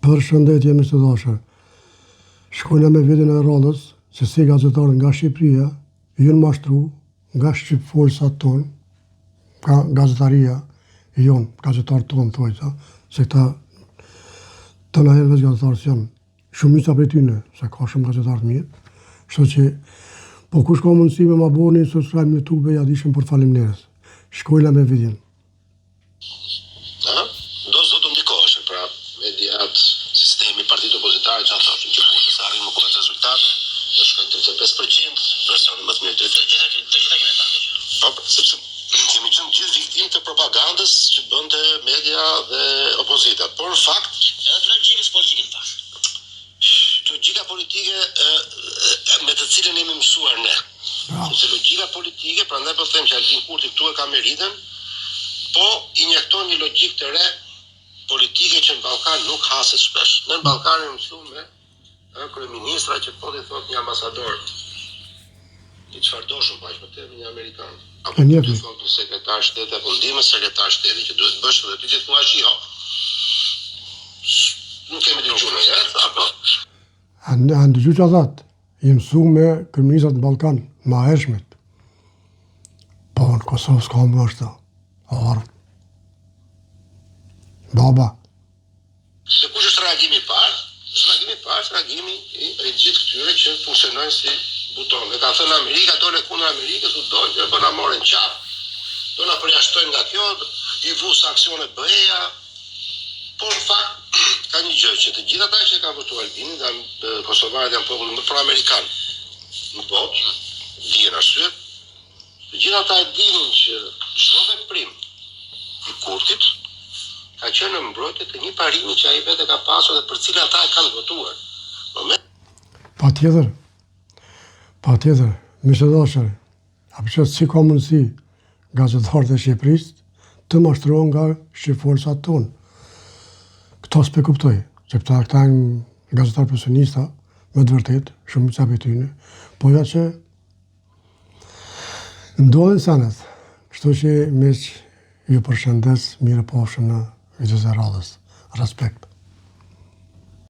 Përshëndetje miq të dashur. Shkojna me videon e radhës se si gazetarët nga Shqipëria janë mashtru nga shqipfolsat tonë, nga gazetaria jonë, gazetarët tonë thojta, se këta të na herë gazetarët janë shumica prej tyre, se ka shumë gazetarë mirë. Kështu që po kush ka mundësi me ma bëni subscribe në YouTube, ja dishëm për faleminderit. Shkojna me videon. Mediat, sistemi, partitë opozitare që thoshin që kurse sa arrin më kurrë rezultat, do shkojnë 35%, versioni më të mirë 30%. Të gjitha kemi thënë. Po, sepse kemi qenë gjithë viktimë të propagandës që bënte media dhe opozita. Por në fakt, edhe të logjikës politike në fakt. Logjika politike me të cilën jemi mësuar ne. Sepse logjika politike, prandaj po them që Albin Kurti këtu e ka meritën, po injekton një logjikë të re politike që në Ballkan nuk haset shpesh. Në Ballkan e mësuar me kryeministra që po t'i thot një ambasador i çfarë doshëm paç më tepër një amerikan. Apo një thot një sekretar shteti apo ndihmës sekretar shteti që duhet bësh dhe ti thua jo. Nuk kemi dëgjuar më herë apo. Anë dëgjuar çfarë? I mësuar me kryeministrat në Ballkan, më hershmet. Po në Kosovë s'ka më ashtu. Baba. Se kush është reagimi i parë? Është reagimi i gjithë këtyre që funksionojnë si buton. Dhe kanë thënë Amerika dole kundër Amerikës, u dolë, po na morën qafë. Do na përjashtojnë nga kjo, i vu sanksione BE-ja. Por në fakt ka një gjë që të gjithë ata që kanë votuar Albinin, dhe kosovarët janë popull më pro-amerikan në botë, dihen arsye. Të gjithë ata e dinin që çdo veprim i Kurtit ka qenë në mbrojtje të një parimi që ai vetë ka pasur dhe për cilën ata e kanë votuar. Patjetër, miq të dashur, apo si ka mundësi gazetarët e Shqipërisë të mashtrohen nga shqipfolsat tonë. Këto s'pe kuptoj, se këta janë gazetarë profesionista, me të vërtet, shumica prej tyre, po ja që ndodhin senet. Kështu që miq, ju përshëndes, mirë pafshim në videos e radhës. Respekt.